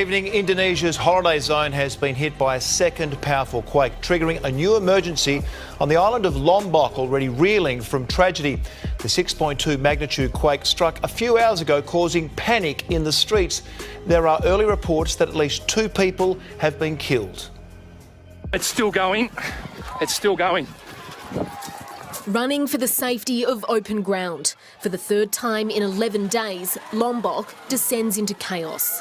evening. Indonesia's holiday zone has been hit by a second powerful quake, triggering a new emergency on the island of Lombok, already reeling from tragedy. The 6.2 magnitude quake struck a few hours ago, causing panic in the streets. There are early reports that at least 2 people have been killed. It's still going. It's still going. Running for the safety of open ground. For the third time in 11 days, Lombok descends into chaos.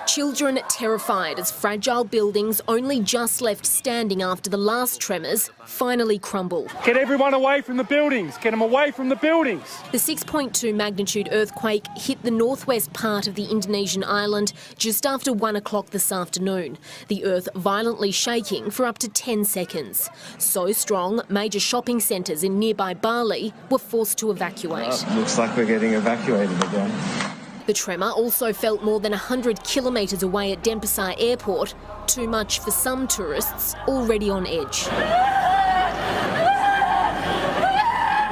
Children terrified as fragile buildings only just left standing after the last tremors finally crumble. Get everyone away from the buildings. Get them away from the buildings. The 6.2 magnitude earthquake hit the northwest part of the Indonesian island just after 1 o'clock this afternoon. The earth violently shaking for up to 10 seconds. So strong, major shopping centres in nearby Bali were forced to evacuate. Looks like we're getting evacuated again. The tremor also felt more than 100 kilometres away at Denpasar Airport, too much for some tourists already on edge.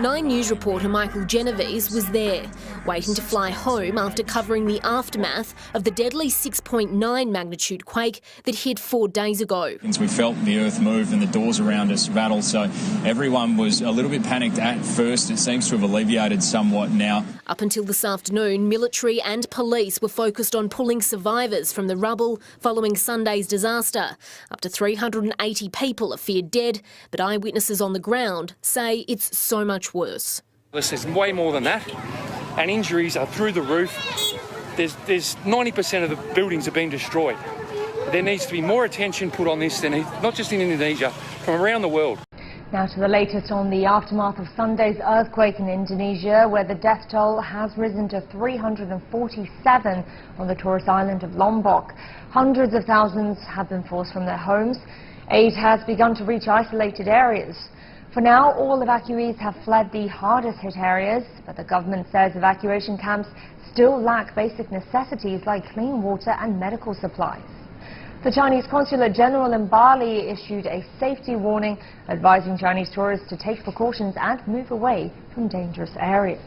9 News reporter Michael Genovese was there, waiting to fly home after covering the aftermath of the deadly 6.9 magnitude quake that hit 4 days ago. We felt the earth move and the doors around us rattle, so everyone was a little bit panicked at first. It seems to have alleviated somewhat now. Up until this afternoon, military and police were focused on pulling survivors from the rubble following Sunday's disaster. Up to 380 people are feared dead, but eyewitnesses on the ground say it's so much worse. There's way more than that, and injuries are through the roof. There's 90% of the buildings have been destroyed. There needs to be more attention put on this, not just in Indonesia, from around the world. Now to the latest on the aftermath of Sunday's earthquake in Indonesia, where the death toll has risen to 347 on the tourist island of Lombok. Hundreds of thousands have been forced from their homes. Aid has begun to reach isolated areas. For now, all evacuees have fled the hardest hit areas, but the government says evacuation camps still lack basic necessities like clean water and medical supplies. The Chinese Consulate General in Bali issued a safety warning advising Chinese tourists to take precautions and move away from dangerous areas.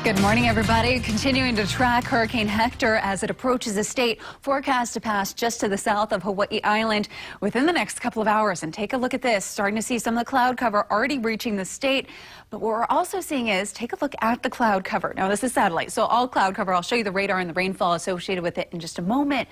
Good morning, everybody. Continuing to track Hurricane Hector as it approaches the state, forecast to pass just to the south of Hawaii Island within the next couple of hours. And take a look at this, starting to see some of the cloud cover already reaching the state. But what we're also seeing is, take a look at the cloud cover. Now, this is satellite, so all cloud cover. I'll show you the radar and the rainfall associated with it in just a moment.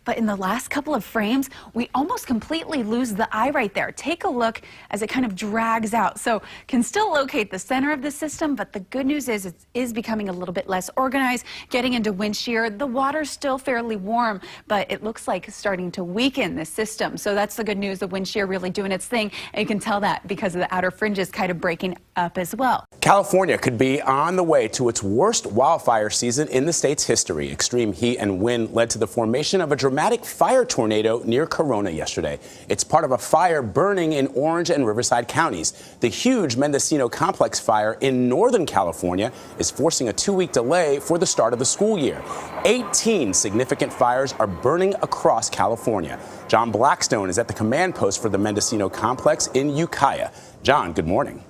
But in the last couple of frames, we almost completely lose the eye right there. Take a look as it kind of drags out. So can still locate the center of the system, but the good news is it is becoming a little bit less organized, getting into wind shear. The water's still fairly warm, but it looks like it's starting to weaken this system. So that's the good news. The wind shear really doing its thing, and you can tell that because of the outer fringes kind of breaking up as well. California could be on the way to its worst wildfire season in the state's history. Extreme heat and wind led to the formation of a dramatic fire tornado near Corona yesterday. It's part of a fire burning in Orange and Riverside counties. The huge Mendocino complex fire in Northern California is forcing a 2-week delay for the start of the school year. 18 significant fires are burning across California. John Blackstone is at the command post for the Mendocino complex in Ukiah. John, good morning.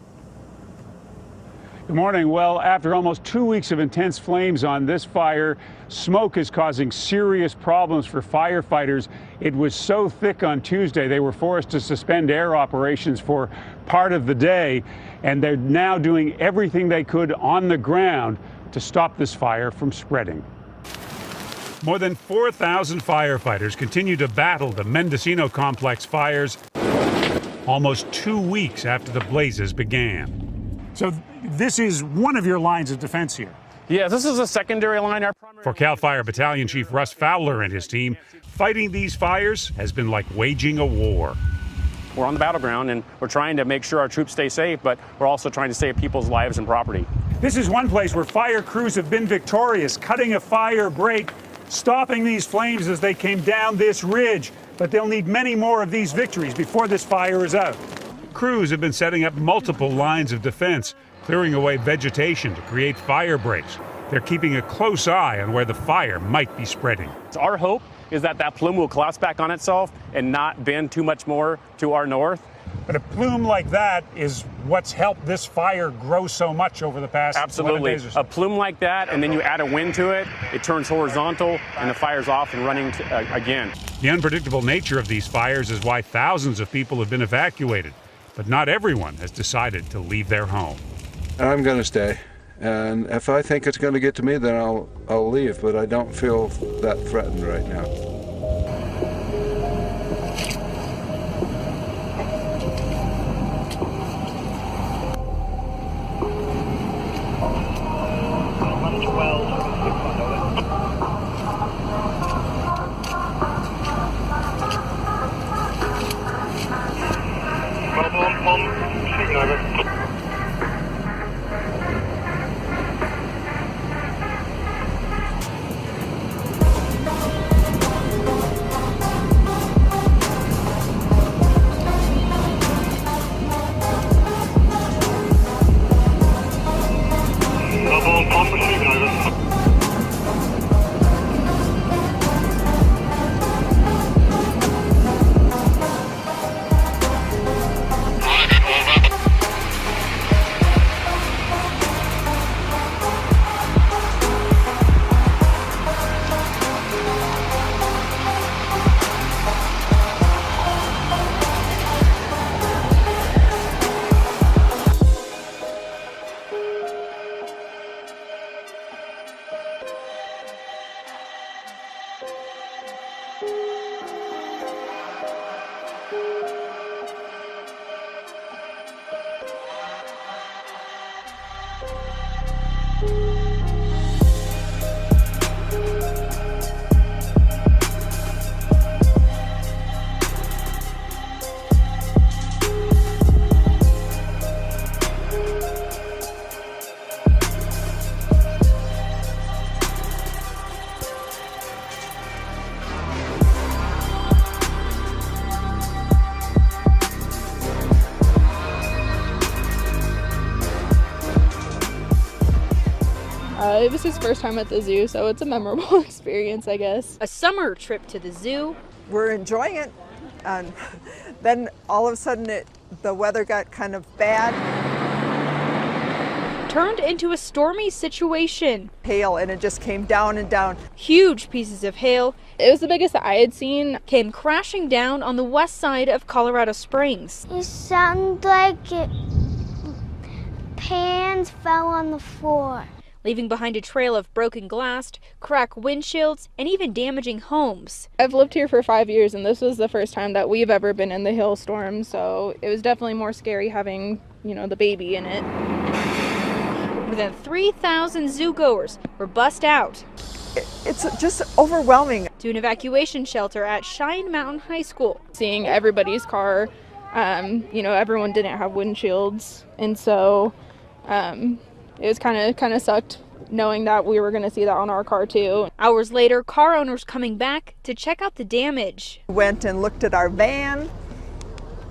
Good morning. Well, after almost 2 weeks of intense flames on this fire, smoke is causing serious problems for firefighters. It was so thick on Tuesday, they were forced to suspend air operations for part of the day, and they're now doing everything they could on the ground to stop this fire from spreading. More than 4,000 firefighters continue to battle the Mendocino complex fires almost 2 weeks after the blazes began. So this is one of your lines of defense here. Yeah, this is a secondary line. For CAL FIRE Battalion Chief Russ Fowler and his team, fighting these fires has been like waging a war. We're on the battleground, and we're trying to make sure our troops stay safe, but we're also trying to save people's lives and property. This is one place where fire crews have been victorious, cutting a fire break, stopping these flames as they came down this ridge. But they'll need many more of these victories before this fire is out. Crews have been setting up multiple lines of defense, clearing away vegetation to create fire breaks. They're keeping a close eye on where the fire might be spreading. Our hope is that plume will collapse back on itself and not bend too much more to our north. But a plume like that is what's helped this fire grow so much over the past 11 days or so. A plume like that, and then you add a wind to it, it turns horizontal, and the fire's off and running again. The unpredictable nature of these fires is why thousands of people have been evacuated. But not everyone has decided to leave their home. I'm going to stay. And if I think it's going to get to me, then I'll leave. But I don't feel that threatened right now. It was his first time at the zoo, so it's a memorable experience, I guess. A summer trip to the zoo. We're enjoying it, and then all of a sudden the weather got kind of bad. Turned into a stormy situation. Hail, and it just came down and down. Huge pieces of hail. It was the biggest that I had seen. Came crashing down on the west side of Colorado Springs. It sounded like pans fell on the floor, leaving behind a trail of broken glass, cracked windshields, and even damaging homes. I've lived here for 5 years, and this was the first time that we've ever been in the hailstorm, so it was definitely more scary having, the baby in it. More than 3,000 zoogoers were bussed out. It's just overwhelming. To an evacuation shelter at Cheyenne Mountain High School. Seeing everybody's car, everyone didn't have windshields, and so it was kind of sucked knowing that we were going to see that on our car too. Hours later, car owners coming back to check out the damage. Went and looked at our van,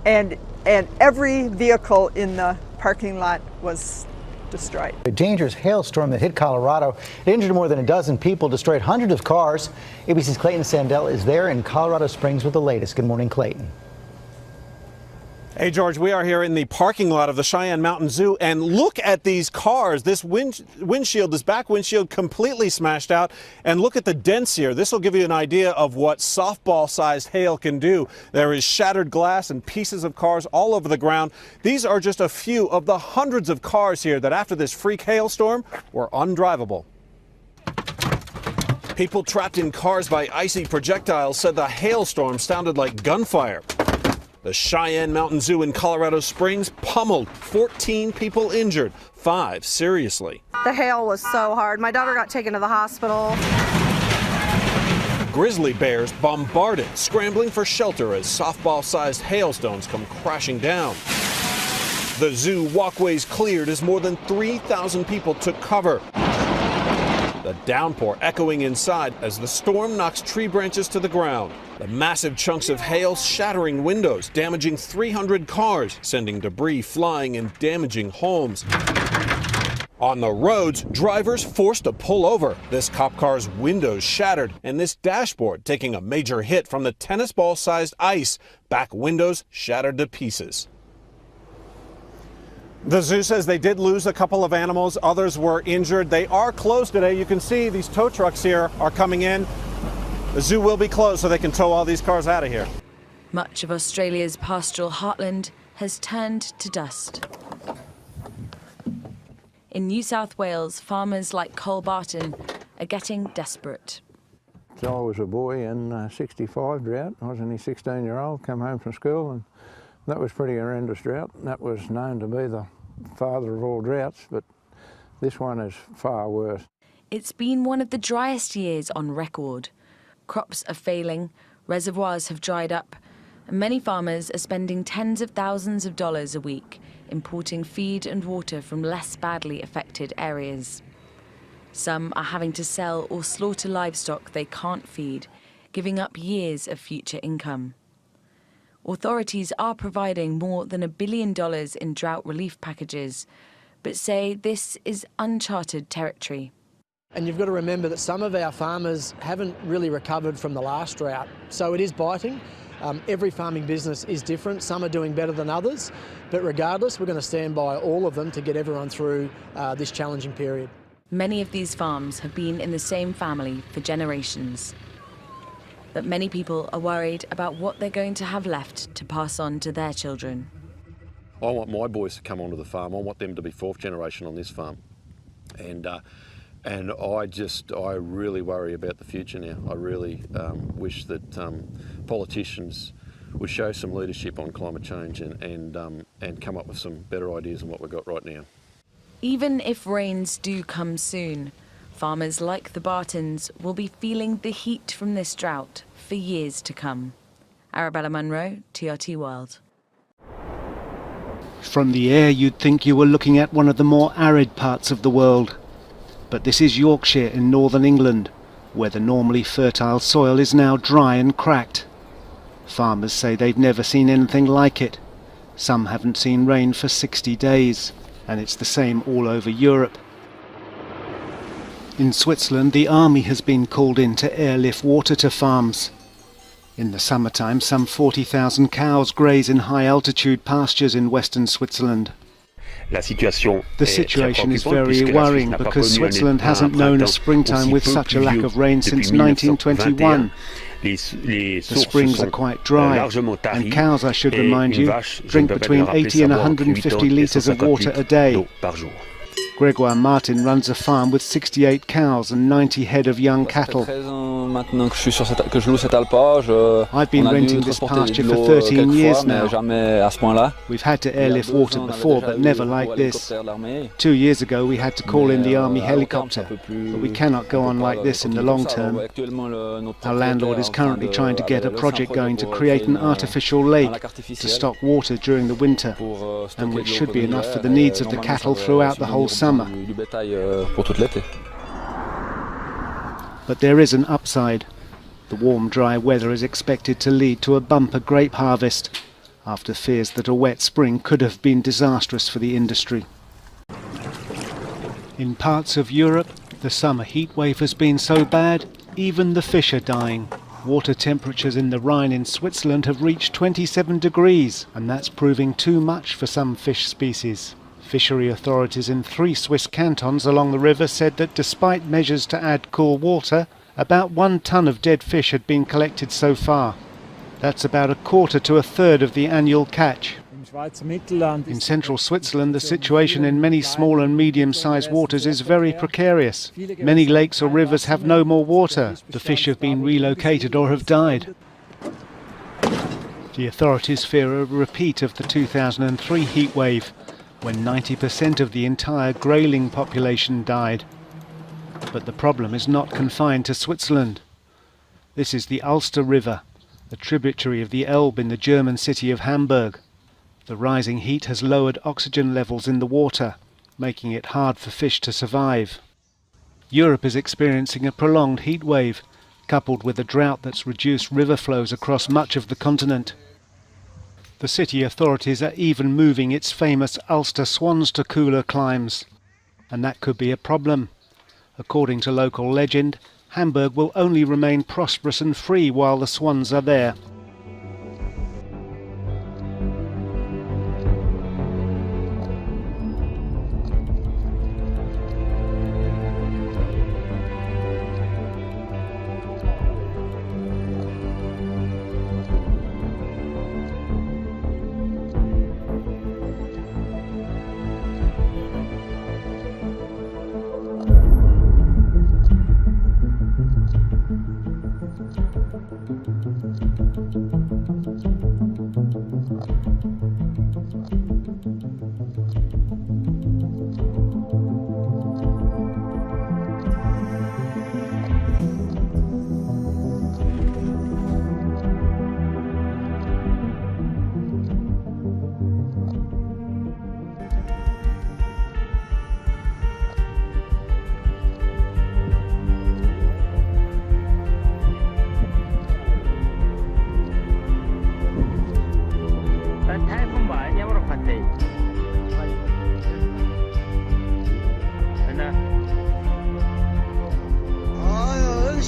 and every vehicle in the parking lot was destroyed. A dangerous hailstorm that hit Colorado. It injured more than a dozen people, destroyed hundreds of cars. ABC's Clayton Sandell is there in Colorado Springs with the latest. Good morning, Clayton. Hey, George, we are here in the parking lot of the Cheyenne Mountain Zoo, and look at these cars. This windshield, this back windshield, completely smashed out. And look at the dents here. This will give you an idea of what softball-sized hail can do. There is shattered glass and pieces of cars all over the ground. These are just a few of the hundreds of cars here that after this freak hailstorm were undrivable. People trapped in cars by icy projectiles said the hailstorm sounded like gunfire. The Cheyenne Mountain Zoo in Colorado Springs pummeled, 14 people injured, 5 seriously. The hail was so hard. My daughter got taken to the hospital. Grizzly bears bombarded, scrambling for shelter as softball-sized hailstones come crashing down. The zoo walkways cleared as more than 3,000 people took cover. The downpour echoing inside as the storm knocks tree branches to the ground. The massive chunks of hail shattering windows, damaging 300 cars, sending debris flying and damaging homes. On the roads, drivers forced to pull over. This cop car's windows shattered, and this dashboard taking a major hit from the tennis ball-sized ice. Back windows shattered to pieces. The zoo says they did lose a couple of animals. Others were injured. They are closed today. You can see these tow trucks here are coming in. The zoo will be closed so they can tow all these cars out of here. Much of Australia's pastoral heartland has turned to dust. In New South Wales, farmers like Cole Barton are getting desperate. I was a boy in 65 drought. I was only 16-year-old, come home from school, and that was pretty horrendous drought. That was known to be the father of all droughts, but this one is far worse. It's been one of the driest years on record. Crops are failing, reservoirs have dried up, and many farmers are spending tens of thousands of dollars a week importing feed and water from less badly affected areas. Some are having to sell or slaughter livestock they can't feed, giving up years of future income. Authorities are providing more than $1 billion in drought relief packages, but say this is uncharted territory. And you've got to remember that some of our farmers haven't really recovered from the last drought, so it is biting. Every farming business is different. Some are doing better than others, but regardless, we're going to stand by all of them to get everyone through this challenging period. Many of these farms have been in the same family for generations. But many people are worried about what they're going to have left to pass on to their children. I want my boys to come onto the farm. I want them to be fourth generation on this farm. And I really worry about the future now. I really wish that politicians would show some leadership on climate change and come up with some better ideas than what we've got right now. Even if rains do come soon, farmers like the Bartons will be feeling the heat from this drought for years to come. Arabella Munro, TRT World. From the air, you'd think you were looking at one of the more arid parts of the world. But this is Yorkshire in northern England, where the normally fertile soil is now dry and cracked. Farmers say they've never seen anything like it. Some haven't seen rain for 60 days, and it's the same all over Europe. In Switzerland, the army has been called in to airlift water to farms. In the summertime, some 40,000 cows graze in high-altitude pastures in western Switzerland. The situation is very worrying because Switzerland hasn't known a springtime with such a lack of rain since 1921. The springs are quite dry, and cows, I should remind you, drink between 80 and 150 litres of water a day. Grégoire Martin runs a farm with 68 cows and 90 head of young cattle. I've been renting this pasture for 13 years now. We've had to airlift water before, but never like this. 2 years ago we had to call in the army helicopter, but we cannot go on like this in the long term. Our landlord is currently trying to get a project going to create an artificial lake to stock water during the winter, and which should be enough for the needs of the cattle throughout the whole summer. But there is an upside. The warm, dry weather is expected to lead to a bumper grape harvest, after fears that a wet spring could have been disastrous for the industry. In parts of Europe, the summer heat wave has been so bad, even the fish are dying. Water temperatures in the Rhine in Switzerland have reached 27 degrees, and that's proving too much for some fish species. Fishery authorities in 3 Swiss cantons along the river said that despite measures to add cool water, about 1 ton of dead fish had been collected so far. That's about a quarter to a third of the annual catch. In central Switzerland, the situation in many small and medium-sized waters is very precarious. Many lakes or rivers have no more water. The fish have been relocated or have died. The authorities fear a repeat of the 2003 heat wave, when 90% of the entire grayling population died. But the problem is not confined to Switzerland. This is the Ulster River, a tributary of the Elbe in the German city of Hamburg. The rising heat has lowered oxygen levels in the water, making it hard for fish to survive. Europe is experiencing a prolonged heat wave, coupled with a drought that's reduced river flows across much of the continent. The city authorities are even moving its famous Ulster swans to cooler climes, and that could be a problem. According to local legend, Hamburg will only remain prosperous and free while the swans are there.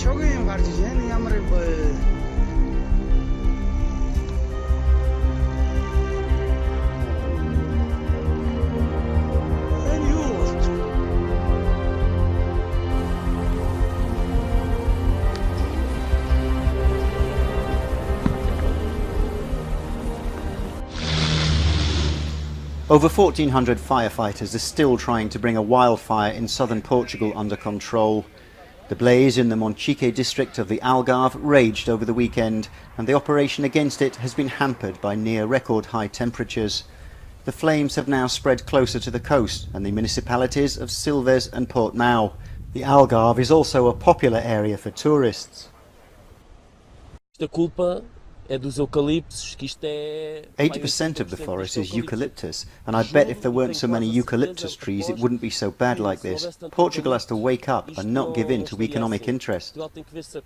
Over 1,400 firefighters are still trying to bring a wildfire in southern Portugal under control. The blaze in the Monchique district of the Algarve raged over the weekend, and the operation against it has been hampered by near record high temperatures. The flames have now spread closer to the coast and the municipalities of Silves and Portimão. The Algarve is also a popular area for tourists. 80% of the forest is eucalyptus, and I bet if there weren't so many eucalyptus trees it wouldn't be so bad like this. Portugal has to wake up and not give in to economic interest. The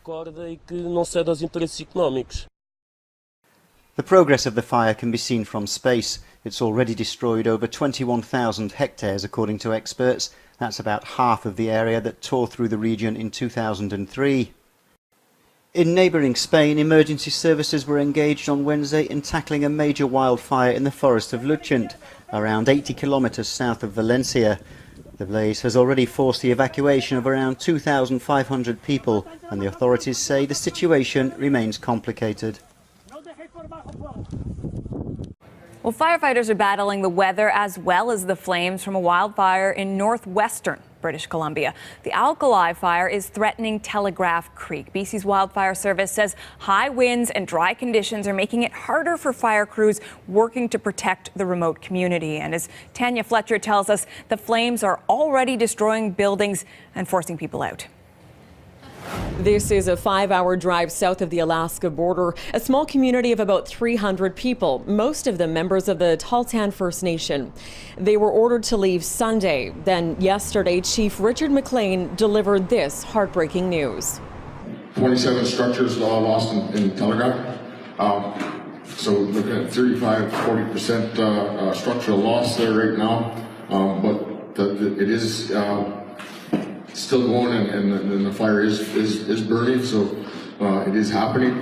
progress of the fire can be seen from space. It's already destroyed over 21,000 hectares according to experts. That's about half of the area that tore through the region in 2003. In neighbouring Spain, emergency services were engaged on Wednesday in tackling a major wildfire in the forest of Luchant, around 80 kilometres south of Valencia. The blaze has already forced the evacuation of around 2,500 people, and the authorities say the situation remains complicated. Well, firefighters are battling the weather as well as the flames from a wildfire in northwestern British Columbia. The alkali fire is threatening Telegraph Creek. BC's Wildfire Service says high winds and dry conditions are making it harder for fire crews working to protect the remote community. And as Tanya Fletcher tells us, the flames are already destroying buildings and forcing people out. This is a 5-hour drive south of the Alaska border, a small community of about 300 people, most of them members of the Tahltan First Nation. They were ordered to leave Sunday. Then yesterday, Chief Richard McLean delivered this heartbreaking news. 27 structures lost in Telegraph. So look at 35–40% structural loss there right now. But it is still going, and the fire is burning, so it is happening.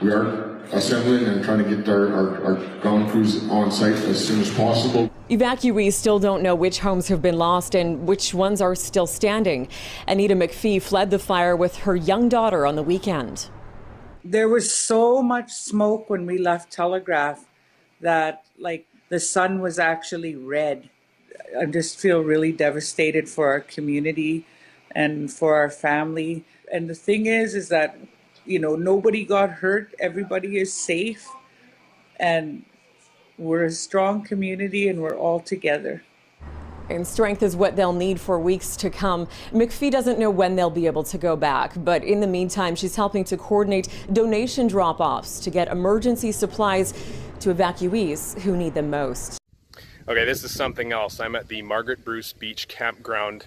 We are assembling and trying to get our ground crews on site as soon as possible. Evacuees still don't know which homes have been lost and which ones are still standing. Anita McPhee fled the fire with her young daughter on the weekend. There was so much smoke when we left Telegraph that, like, the sun was actually red. I just feel really devastated for our community and for our family. And the thing is that, you know, nobody got hurt. Everybody is safe. And we're a strong community and we're all together. And strength is what they'll need for weeks to come. McPhee doesn't know when they'll be able to go back, but in the meantime, she's helping to coordinate donation drop-offs to get emergency supplies to evacuees who need them most. Okay, this is something else. I'm at the Margaret Bruce Beach Campground,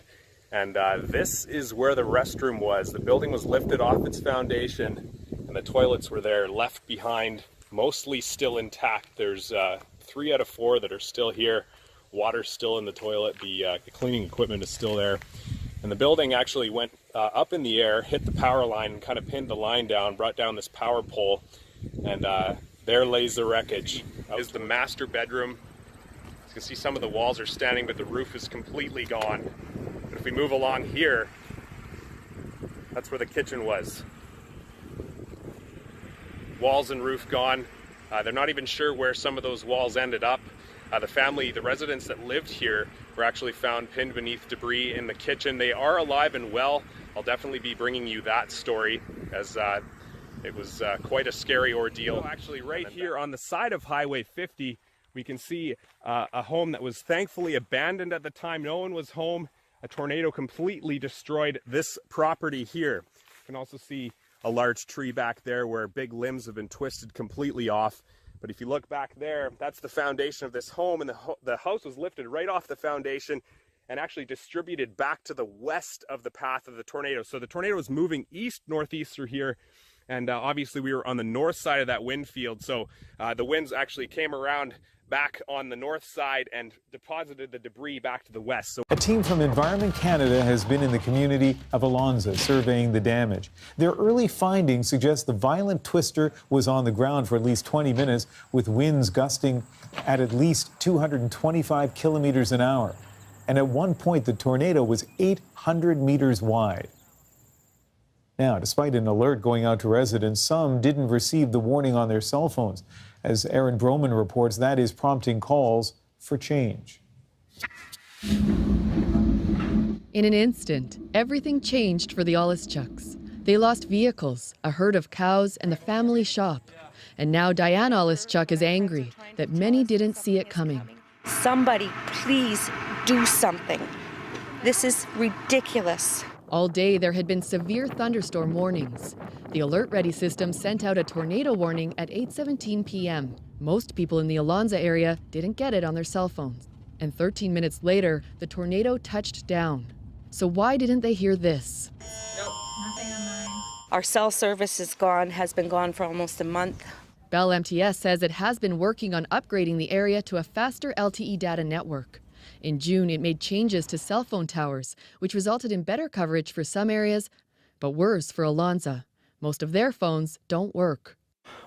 and this is where the restroom was. The building was lifted off its foundation, and the toilets were there, left behind, mostly still intact. There's 3 out of 4 that are still here. Water's still in the toilet. The cleaning equipment is still there. And the building actually went up in the air, hit the power line, and kind of pinned the line down, brought down this power pole, and there lays the wreckage. That is the master bedroom. You can see some of the walls are standing, but the roof is completely gone. But if we move along here, that's where the kitchen was. Walls and roof gone. They're not even sure where some of those walls ended up. The residents that lived here were actually found pinned beneath debris in the kitchen. They are alive and well. I'll definitely be bringing you that story, as it was quite a scary ordeal. Actually, right here on the side of Highway 50, we can see a home that was thankfully abandoned at the time. No one was home. A tornado completely destroyed this property here. You can also see a large tree back there where big limbs have been twisted completely off. But if you look back there, that's the foundation of this home, and the house was lifted right off the foundation and actually distributed back to the west of the path of the tornado. So the tornado was moving east-northeast through here, and obviously we were on the north side of that wind field. So the winds actually came around back on the north side and deposited the debris back to the west. So a team from Environment Canada has been in the community of Alonza surveying the damage. Their early findings suggest the violent twister was on the ground for at least 20 minutes, with winds gusting at least 225 kilometers an hour. And at one point, the tornado was 800 meters wide. Now, despite an alert going out to residents, some didn't receive the warning on their cell phones. As Aaron Broman reports, that is prompting calls for change. In an instant, everything changed for the Olischuk's. They lost vehicles, a herd of cows, and the family shop. And now Diane Olischuk is angry that many didn't see it coming. Somebody, please do something. This is ridiculous. All day, there had been severe thunderstorm warnings. The Alert Ready system sent out a tornado warning at 8:17 p.m. Most people in the Alonza area didn't get it on their cell phones. And 13 minutes later, the tornado touched down. So why didn't they hear this? Our cell service has been gone for almost a month. Bell MTS says it has been working on upgrading the area to a faster LTE data network. In June, it made changes to cell phone towers, which resulted in better coverage for some areas, but worse for Alonza. Most of their phones don't work.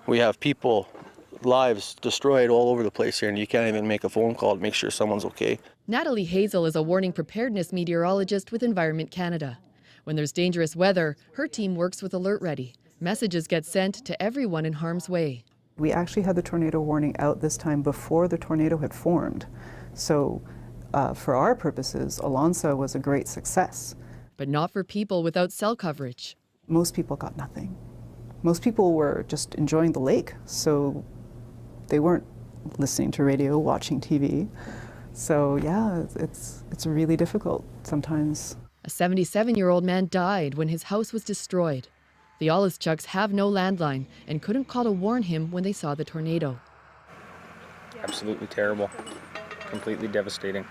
We have people, lives destroyed all over the place here, and you can't even make a phone call to make sure someone's okay. Natalie Hazel is a warning preparedness meteorologist with Environment Canada. When there's dangerous weather, her team works with Alert Ready. Messages get sent to everyone in harm's way. We actually had the tornado warning out this time before the tornado had formed. So for our purposes, Alonza was a great success. But not for people without cell coverage. Most people got nothing. Most people were just enjoying the lake, so they weren't listening to radio, watching TV. So yeah, it's really difficult sometimes. A 77-year-old man died when his house was destroyed. The Olischuks have no landline and couldn't call to warn him when they saw the tornado. Absolutely terrible. Completely devastating.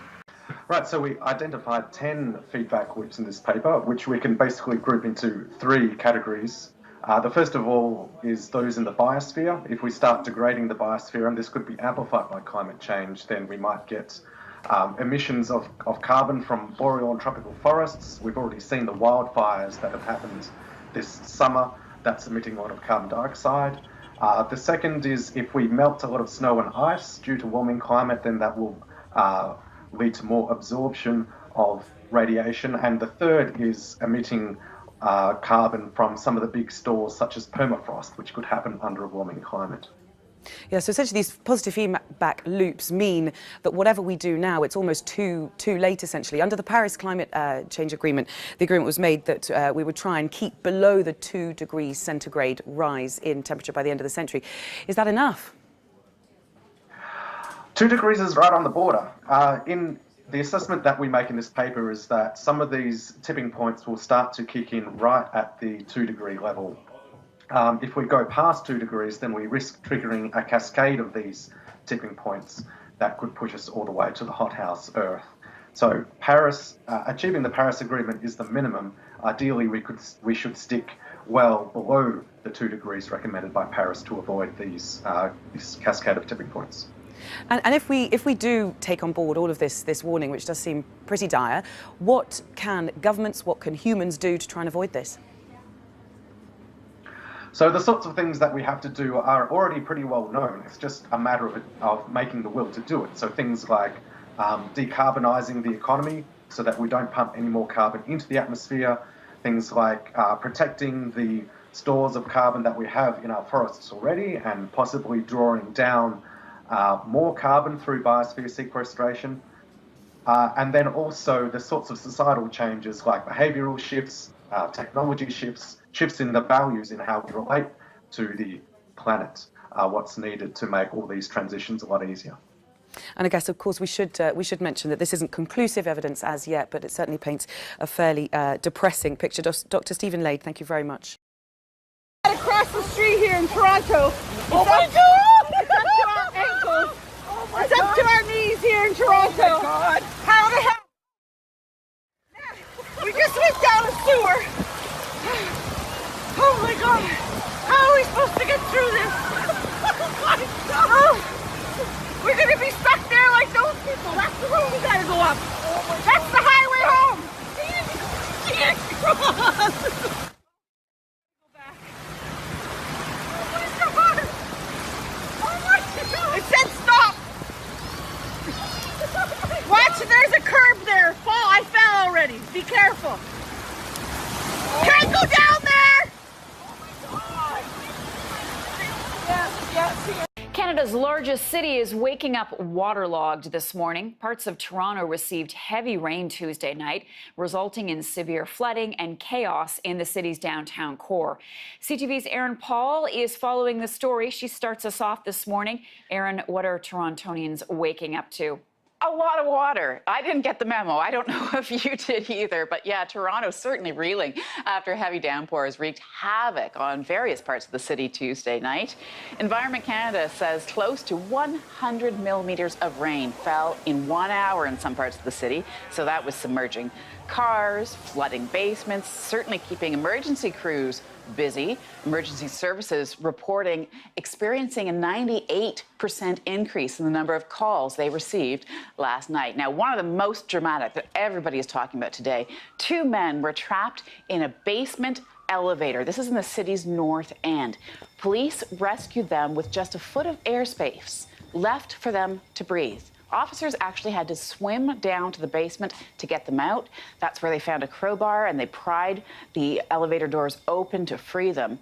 Right, so we identified 10 feedback loops in this paper, which we can basically group into 3 categories. The first of all is those in the biosphere. If we start degrading the biosphere, and this could be amplified by climate change, then we might get emissions of carbon from boreal and tropical forests. We've already seen the wildfires that have happened this summer. That's emitting a lot of carbon dioxide. The second is if we melt a lot of snow and ice due to warming climate, then that will lead to more absorption of radiation. And the third is emitting carbon from some of the big stores, such as permafrost, which could happen under a warming climate. Yeah, so essentially these positive feedback loops mean that whatever we do now, it's almost too late, essentially. Under the Paris Climate Change Agreement, the agreement was made that we would try and keep below the 2 degrees centigrade rise in temperature by the end of the century. Is that enough? 2 degrees is right on the border. In the assessment that we make in this paper is that some of these tipping points will start to kick in right at the 2 degree level. If we go past 2 degrees, then we risk triggering a cascade of these tipping points that could push us all the way to the hothouse Earth. So Paris, achieving the Paris Agreement is the minimum. Ideally, we should stick well below the 2 degrees recommended by Paris to avoid this cascade of tipping points. And if we do take on board all of this warning, which does seem pretty dire, what can governments, what can humans do to try and avoid this? So the sorts of things that we have to do are already pretty well known. It's just a matter of making the will to do it. So things like decarbonising the economy so that we don't pump any more carbon into the atmosphere. Things like protecting the stores of carbon that we have in our forests already and possibly drawing down more carbon through biosphere sequestration. And then also the sorts of societal changes like behavioural shifts, technology shifts, shifts in the values in how we relate to the planet, what's needed to make all these transitions a lot easier. And I guess, of course, we should mention that this isn't conclusive evidence as yet, but it certainly paints a fairly depressing picture. Dr. Stephen Lade, thank you very much. Across the street here in Toronto. Oh my God! It's up to our ankles. Oh my it's up to our knees here in Toronto. Oh my God! How the hell? We just went down a sewer. Oh my God! How are we supposed to get through this? Oh my God! Oh, we're gonna be beautiful. That's the road we gotta go up. That's the highway home. Can't cross. It said stop. Watch, there's a curb there. Fall, I fell already. Be careful. Can't go down there. Yes. Canada's largest city is waking up waterlogged this morning. Parts of Toronto received heavy rain Tuesday night, resulting in severe flooding and chaos in the city's downtown core. CTV's Erin Paul is following the story. She starts us off this morning. Erin, what are Torontonians waking up to? A lot of water. I didn't get the memo. I don't know if you did either. But yeah, Toronto's certainly reeling after heavy downpours wreaked havoc on various parts of the city Tuesday night. Environment Canada says close to 100 millimeters of rain fell in 1 hour in some parts of the city. So that was submerging cars, flooding basements, certainly keeping emergency crews busy. Emergency services reporting experiencing a 98% increase in the number of calls they received last night. Now, one of the most dramatic that everybody is talking about today, 2 men were trapped in a basement elevator. This is in the city's north end. Police rescued them with just a foot of airspace left for them to breathe. Officers actually had to swim down to the basement to get them out. That's where they found a crowbar and they pried the elevator doors open to free them.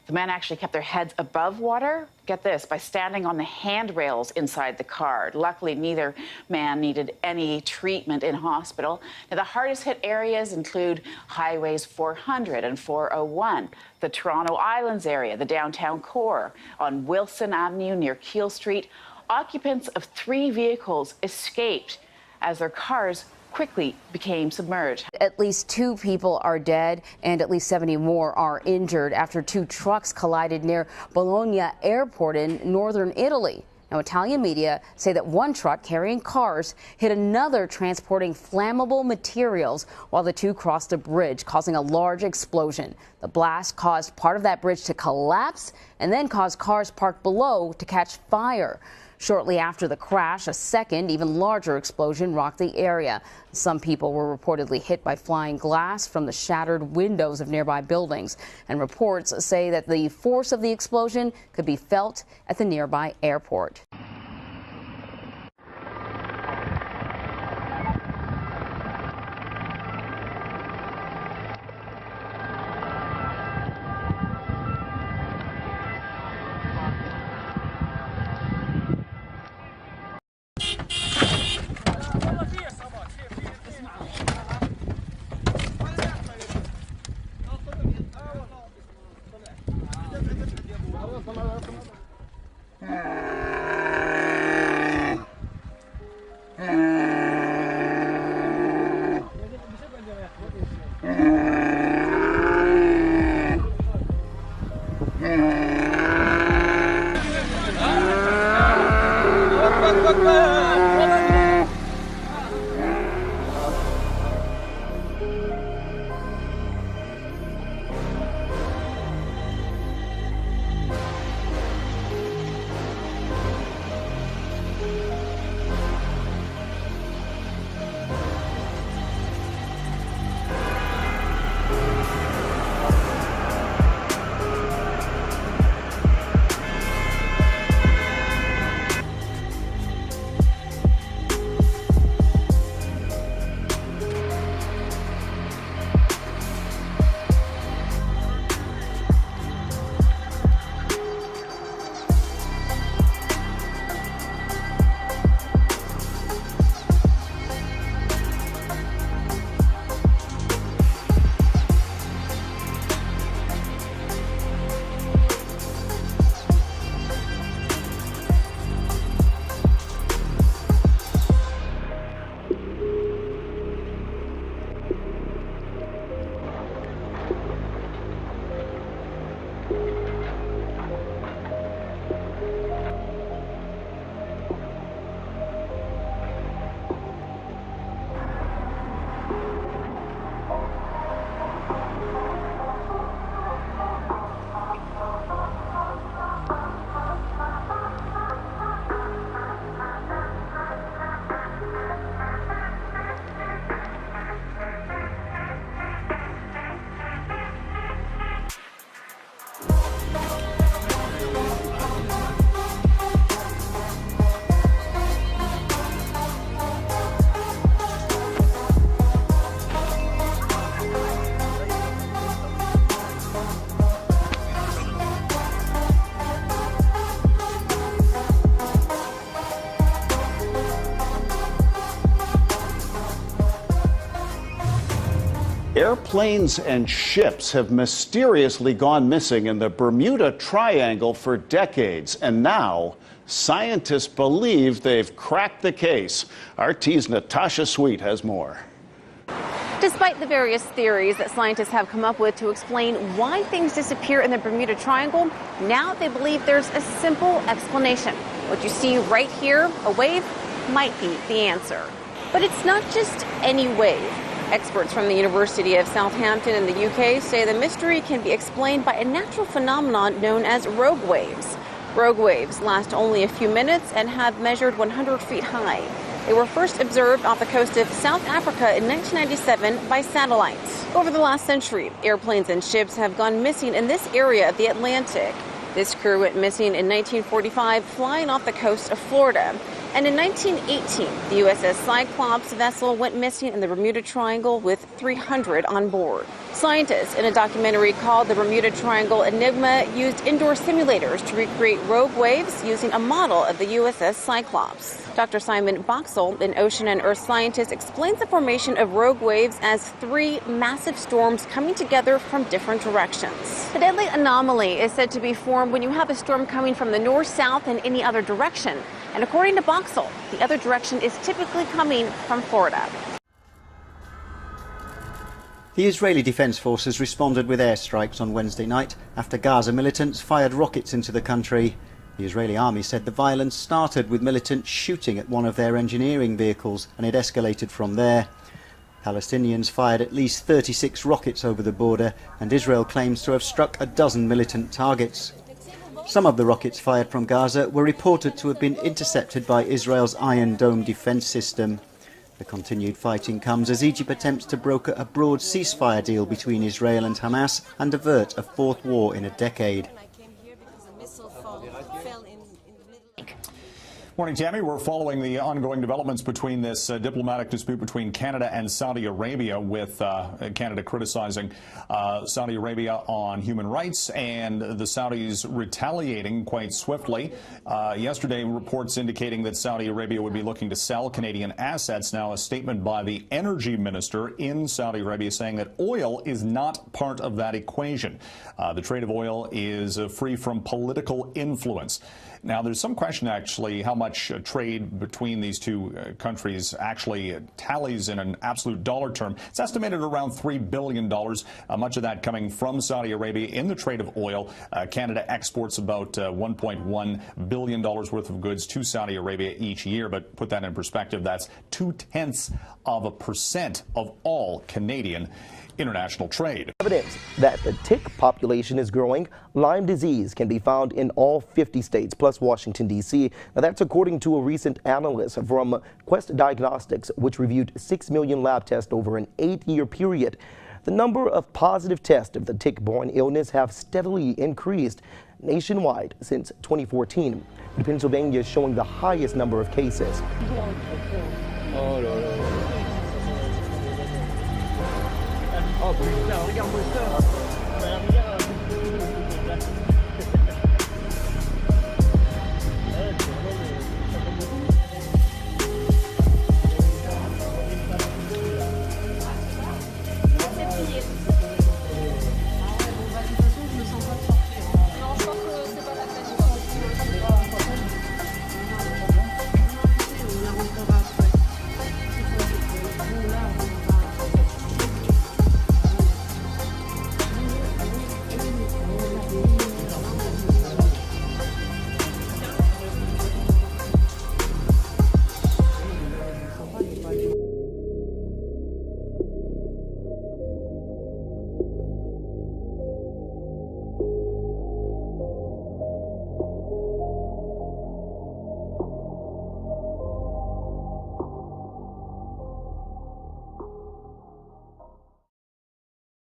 The men actually kept their heads above water, get this, by standing on the handrails inside the car. Luckily, neither man needed any treatment in hospital. Now, the hardest hit areas include highways 400 and 401, the Toronto Islands area, the downtown core, on Wilson Avenue near Keele Street. Occupants of 3 vehicles escaped as their cars quickly became submerged. At least 2 people are dead and at least 70 more are injured after 2 trucks collided near Bologna Airport in northern Italy. Now, Italian media say that one truck carrying cars hit another transporting flammable materials while the 2 crossed a bridge, causing a large explosion. The blast caused part of that bridge to collapse and then caused cars parked below to catch fire. Shortly after the crash, a second, even larger explosion rocked the area. Some people were reportedly hit by flying glass from the shattered windows of nearby buildings. And reports say that the force of the explosion could be felt at the nearby airport. Airplanes and ships have mysteriously gone missing in the Bermuda Triangle for decades, and now scientists believe they've cracked the case. RT's Natasha Sweet has more. Despite the various theories that scientists have come up with to explain why things disappear in the Bermuda Triangle, now they believe there's a simple explanation. What you see right here, a wave, might be the answer. But it's not just any wave. Experts from the University of Southampton in the UK say the mystery can be explained by a natural phenomenon known as rogue waves. Rogue waves last only a few minutes and have measured 100 feet high. They were first observed off the coast of South Africa in 1997 by satellite. Over the last century, airplanes and ships have gone missing in this area of the Atlantic. This crew went missing in 1945 flying off the coast of Florida. And in 1918, the USS Cyclops vessel went missing in the Bermuda Triangle with 300 on board. Scientists in a documentary called The Bermuda Triangle Enigma used indoor simulators to recreate rogue waves using a model of the USS Cyclops. Dr. Simon Boxall, an ocean and earth scientist, explains the formation of rogue waves as three massive storms coming together from different directions. The deadly anomaly is said to be formed when you have a storm coming from the north, south, and any other direction. And according to Boxall, the other direction is typically coming from Florida. The Israeli Defense Forces responded with airstrikes on Wednesday night after Gaza militants fired rockets into the country. The Israeli army said the violence started with militants shooting at one of their engineering vehicles, and it escalated from there. Palestinians fired at least 36 rockets over the border, and Israel claims to have struck a dozen militant targets. Some of the rockets fired from Gaza were reported to have been intercepted by Israel's Iron Dome defense system. The continued fighting comes as Egypt attempts to broker a broad ceasefire deal between Israel and Hamas and avert a fourth war in a decade. Morning, Tammy. We're following the ongoing developments between this diplomatic dispute between Canada and Saudi Arabia, with Canada criticizing Saudi Arabia on human rights and the Saudis retaliating quite swiftly. Yesterday, reports indicating that Saudi Arabia would be looking to sell Canadian assets. Now, a statement by the energy minister in Saudi Arabia saying that oil is not part of that equation. The trade of oil is free from political influence. Now, there's some question, actually, how much trade between these two countries actually tallies in an absolute dollar term. It's estimated around $3 billion, much of that coming from Saudi Arabia in the trade of oil. Canada exports about $1.1 billion worth of goods to Saudi Arabia each year. But put that in perspective, that's 0.2% of all Canadian international trade. Evidence that the tick population is growing. Lyme disease can be found in all 50 states plus Washington, D.C. Now, that's according to a recent analysis from Quest Diagnostics, which reviewed 6 million lab tests over an 8-year period. The number of positive tests of the tick-borne illness have steadily increased nationwide since 2014. Pennsylvania is showing the highest number of cases.